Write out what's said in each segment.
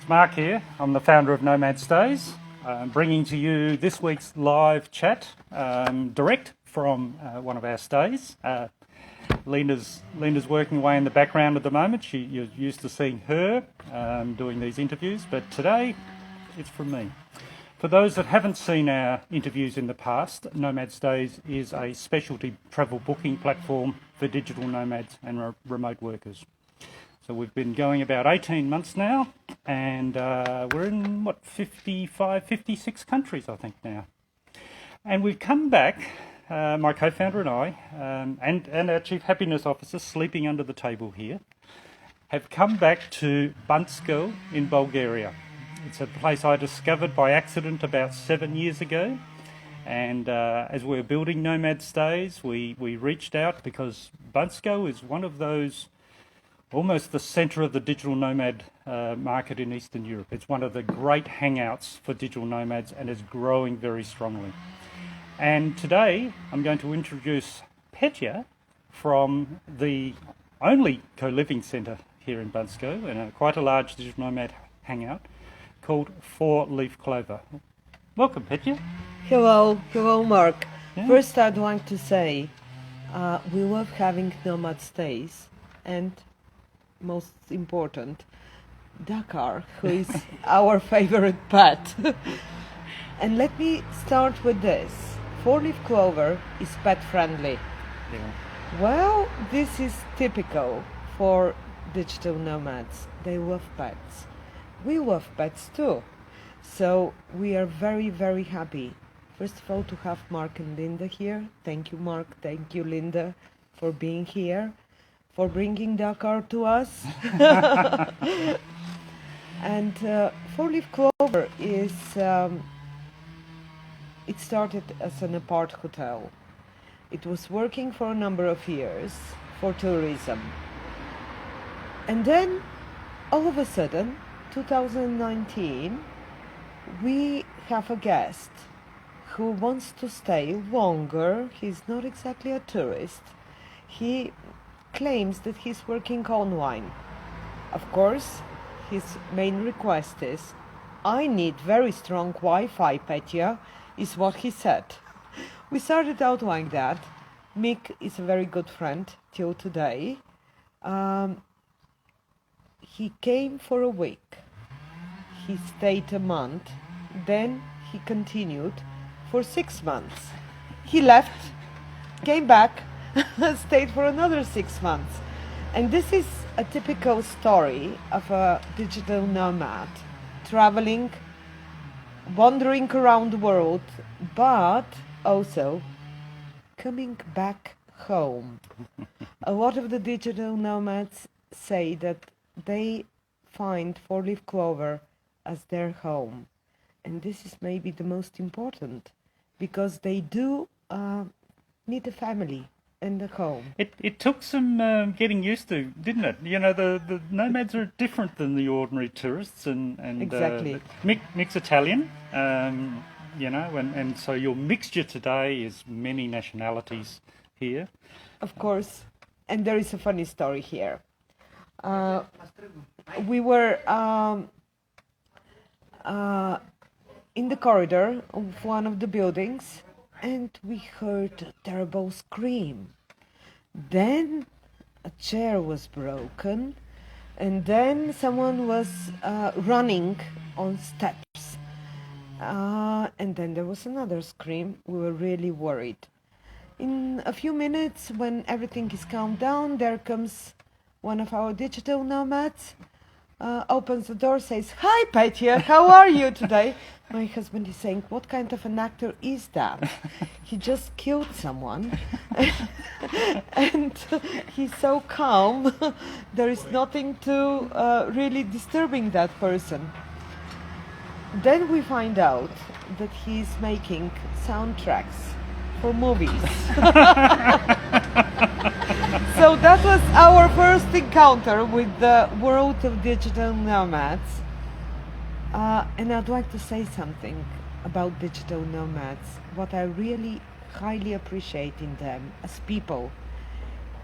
It's Mark here. I'm the founder of Nomad Stays, bringing to you this week's live chat direct from one of our stays. Linda's working away in the background at the moment. You're used to seeing her doing these interviews, but today it's from me. For those that haven't seen our interviews in the past, Nomad Stays is a specialty travel booking platform for digital nomads and remote workers. So we've been going about 18 months now, and we're in, 56 countries, I think, now. And we've come back, my co-founder and I, and our Chief Happiness Officer, sleeping under the table here, have come back to Bansko in Bulgaria. It's a place I discovered by accident about 7 years ago. And as we were building Nomad Stays, we reached out because Bansko is one of those, almost the centre of the digital nomad market in Eastern Europe. It's one of the great hangouts for digital nomads and is growing very strongly. And today I'm going to introduce Petia from the only co-living centre here in Bansko, and quite a large digital nomad hangout called 4-Leaf Clover. Welcome, Petia. Hello, Mark. Yeah. First, I'd like to say we love having Nomad Stays, and most important, Dakar, who is our favorite pet. And let me start with this. 4-Leaf Clover is pet friendly. Yeah. Well, this is typical for digital nomads. They love pets. We love pets too. So we are very, very happy, first of all, to have Mark and Linda here. Thank you, Mark. Thank you, Linda, for being here, for bringing Dakar to us. And 4-Leaf Clover is, it started as an apart hotel. It was working for a number of years for tourism. And then, all of a sudden, 2019, we have a guest who wants to stay longer. He's not exactly a tourist. He claims that he's working online. Of course, his main request is, I need very strong Wi-Fi, Petia, is what he said. We started out like that. Mick is a very good friend till today. He came for a week. He stayed a month. Then he continued for 6 months. He left, came back, stayed for another 6 months. And this is a typical story of a digital nomad, traveling, wandering around the world, but also coming back home. A lot of the digital nomads say that they find 4-Leaf Clover as their home. And this is maybe the most important, because they do need a family and a home. It took some getting used to, didn't it? You know, the nomads are different than the ordinary tourists, and Exactly. Mick's Italian, you know, and so your mixture today is many nationalities here. Of course, and there is a funny story here. We were in the corridor of one of the buildings, and we heard a terrible scream. Then a chair was broken, and then someone was running on steps. And then there was another scream. We were really worried. In a few minutes, when everything is calmed down, there comes one of our digital nomads, opens the door, says, "Hi, Petia, how are you today?" My husband is saying, "What kind of an actor is that? He just killed someone." And he's so calm. There is nothing to really disturbing that person. Then we find out that he's making soundtracks for movies. So that was our first encounter with the world of digital nomads. And I'd like to say something about digital nomads. What I really highly appreciate in them as people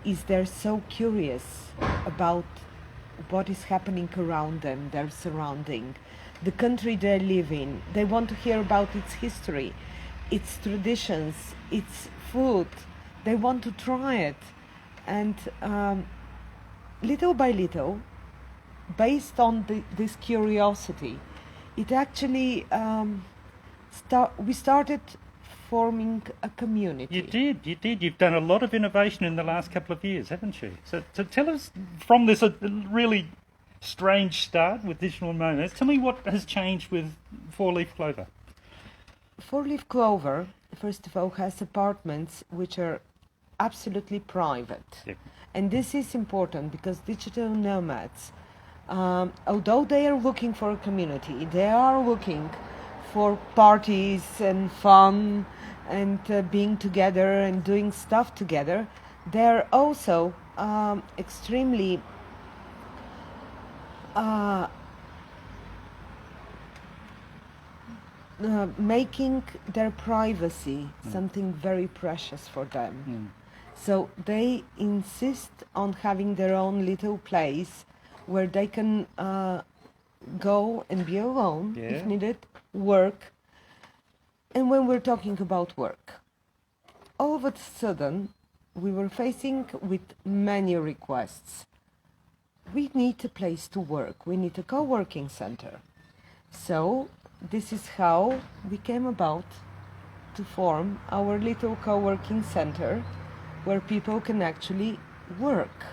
is they're so curious about what is happening around them, their surrounding, the country they live in. They want to hear about its history, its traditions, its food. They want to try it. And little by little, based on this curiosity, it actually we started forming a community. You did. You've done a lot of innovation in the last couple of years, haven't you? So tell us, from this really strange start with digital nomads, tell me what has changed with 4-leaf Clover. 4-leaf Clover, first of all, has apartments which are absolutely private. Yep. And this is important because digital nomads, although they are looking for a community, they are looking for parties and fun and being together and doing stuff together. They're also extremely making their privacy something very precious for them. So they insist on having their own little place where they can go and be alone if needed, work. And when we're talking about work, all of a sudden we were facing with many requests. We need a place to work. We need a co-working center. So this is how we came about to form our little co-working center where people can actually work.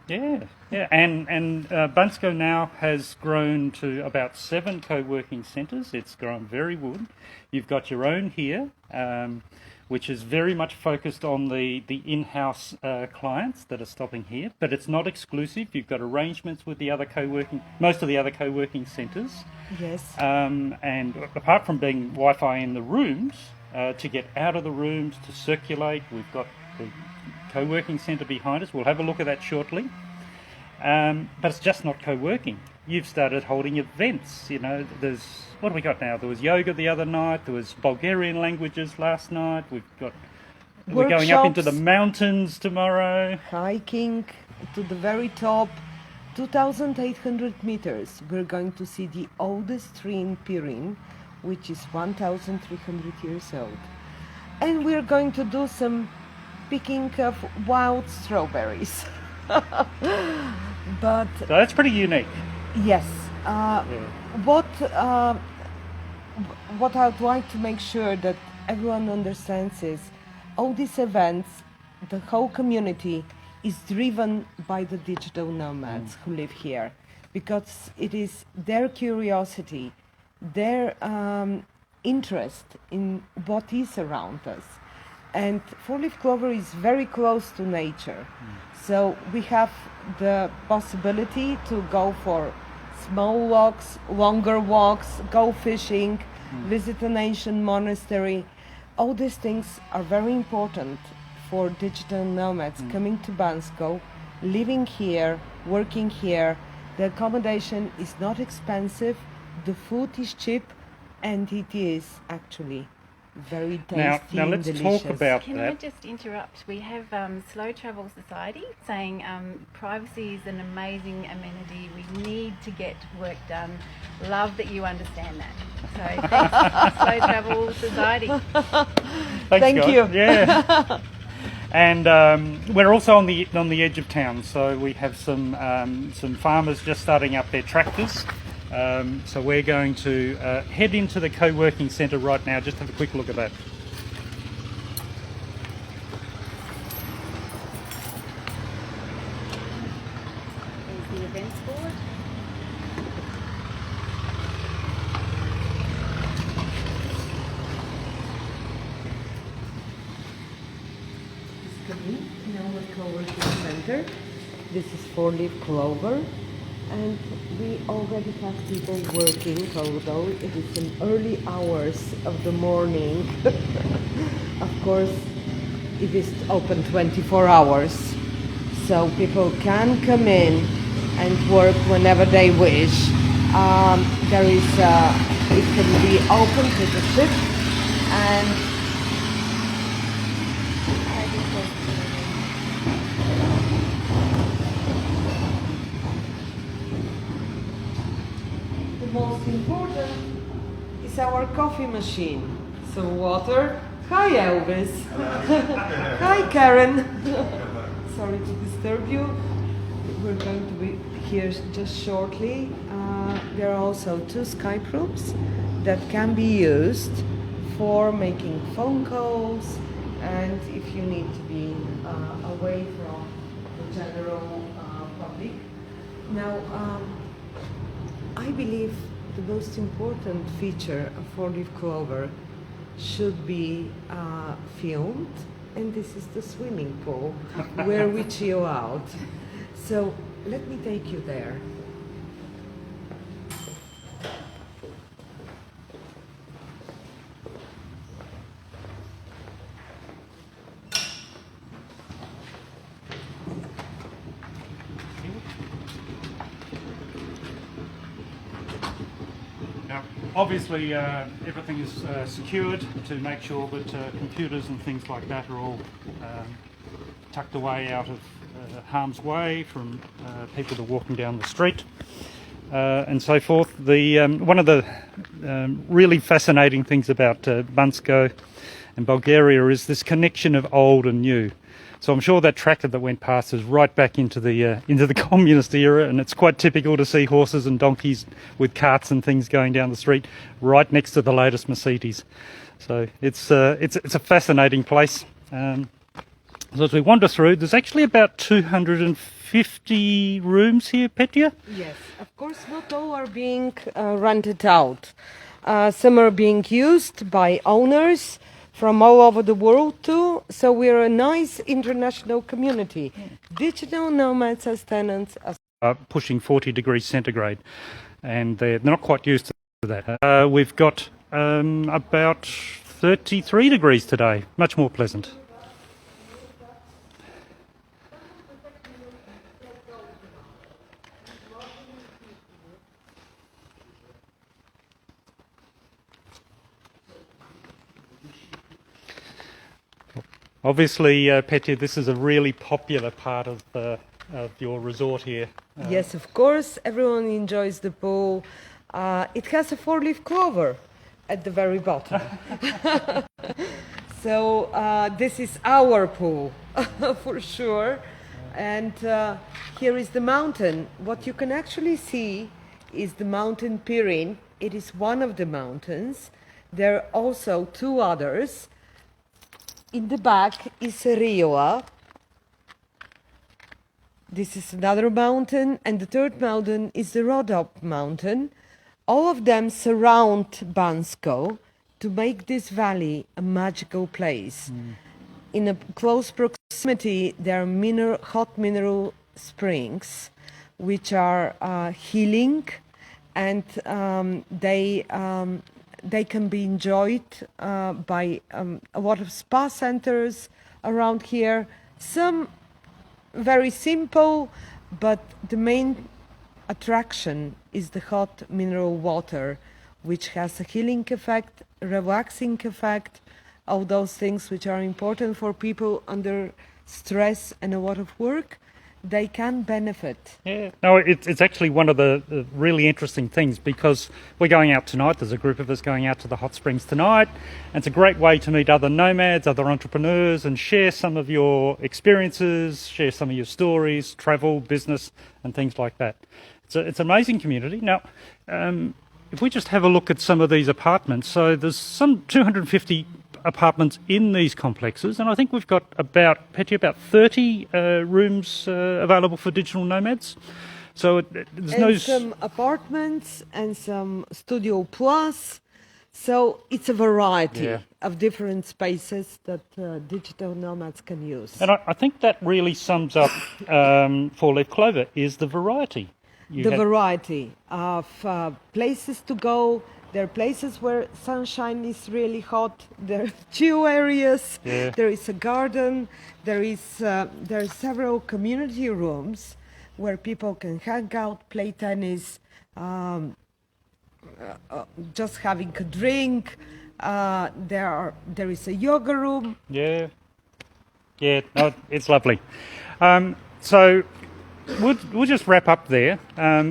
Yeah. And Bansko now has grown to about 7 co-working centres. It's grown very good. You've got your own here, which is very much focused on the in-house clients that are stopping here, but it's not exclusive. You've got arrangements with most of the other co-working centres. Yes. And apart from being Wi-Fi in the rooms, to get out of the rooms, to circulate, we've got the co-working centre behind us. We'll have a look at that shortly. But it's just not co-working. You've started holding events. You know, what have we got now? There was yoga the other night. There was Bulgarian languages last night. We're going up into the mountains tomorrow. Hiking to the very top, 2,800 meters. We're going to see the oldest tree in Pirin, which is 1,300 years old. And we're going to do some picking of wild strawberries. But So that's pretty unique. yes, what I'd like to make sure that everyone understands is all these events, the whole community is driven by the digital nomads who live here, because it is their curiosity, their interest in what is around us. And 4-leaf Clover is very close to nature. So we have the possibility to go for small walks, longer walks, go fishing, visit an ancient monastery. All these things are very important for digital nomads coming to Bansko, living here, working here. The accommodation is not expensive, the food is cheap, and it is actually very tasty. Now let's delicious. talk about Can that. I just interrupt? We have Slow Travel Society saying privacy is an amazing amenity. We need to get work done. Love that you understand that. So thanks, Slow Travel Society. Thanks, Thank guys. you. Yeah. And we're also on the edge of town, so we have some farmers just starting up their tractors. So we're going to head into the co-working centre right now. Just have a quick look at that. There's the events board. Coming in our co-working center. This is 4-leaf Clover, and we already have people working, although it is in early hours of the morning. Of course, it is open 24 hours, so people can come in and work whenever they wish. It can be open with a shift, and most important is our coffee machine. So water. Hi Elvis. Hi Karen. Sorry to disturb you. We're going to be here just shortly. There are also 2 Skype rooms that can be used for making phone calls, and if you need to be away from the general public. Now, I believe the most important feature of 4-leaf clover should be filmed, and this is the swimming pool where we chill out. So let me take you there. Now, obviously, everything is secured to make sure that computers and things like that are all tucked away out of harm's way from people that are walking down the street and so forth. One of the really fascinating things about Bansko and Bulgaria is this connection of old and new. So I'm sure that tractor that went past is right back into the communist era, and it's quite typical to see horses and donkeys with carts and things going down the street right next to the latest Mercedes. So it's a fascinating place. So as we wander through, there's actually about 250 rooms here, Petia? Yes, of course not all are being rented out. Some are being used by owners from all over the world too, so we're a nice international community. Digital nomads as tenants. Pushing 40 degrees centigrade, and they're not quite used to that. We've got about 33 degrees today, much more pleasant. Obviously, Petia, this is a really popular part of your resort here. Yes, of course, everyone enjoys the pool. It has a 4-leaf clover at the very bottom. So this is our pool, for sure. And here is the mountain. What you can actually see is the mountain Pirin. It is one of the mountains. There are also 2 others. In the back is Rioa. This is another mountain, and the 3rd mountain is the Rodop mountain. All of them surround Bansko to make this valley a magical place. In a close proximity, there are hot mineral springs, which are healing, and they can be enjoyed by a lot of spa centers around here. Some very simple, but the main attraction is the hot mineral water, which has a healing effect, relaxing effect, all those things which are important for people under stress and a lot of work. They can benefit. Yeah, no, it's actually one of the really interesting things, because we're going out tonight. There's a group of us going out to the hot springs tonight, and it's a great way to meet other nomads, other entrepreneurs, and share some of your experiences, share some of your stories, travel, business, and things like that. It's an amazing community. Now, if we just have a look at some of these apartments, so there's some 250 apartments in these complexes, and I think we've got about 30 rooms available for digital nomads. So there's some apartments and some studio plus. So it's a variety of different spaces that digital nomads can use. And I think that really sums up 4-leaf clover is the variety. Variety of places to go. There are places where sunshine is really hot. There are chill areas. Yeah. There is a garden. There are several community rooms where people can hang out, play tennis, just having a drink. There is a yoga room. Yeah, no, it's lovely. So we'll just wrap up there.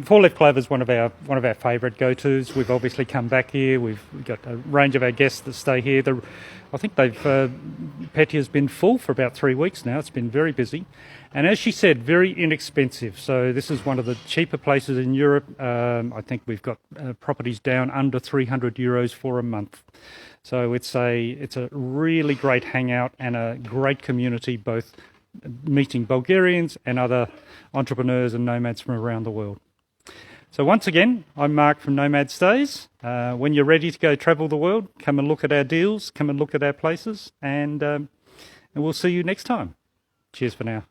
Four-leaf clover is one of our favourite go-tos. We've obviously come back here. We've got a range of our guests that stay here. I think Petia's been full for about 3 weeks now. It's been very busy, and as she said, very inexpensive. So this is one of the cheaper places in Europe. I think we've got properties down under €300 for a month. So it's a really great hangout and a great community, both meeting Bulgarians and other entrepreneurs and nomads from around the world. So once again, I'm Mark from Nomad Stays. When you're ready to go travel the world, come and look at our deals, come and look at our places, and we'll see you next time. Cheers for now.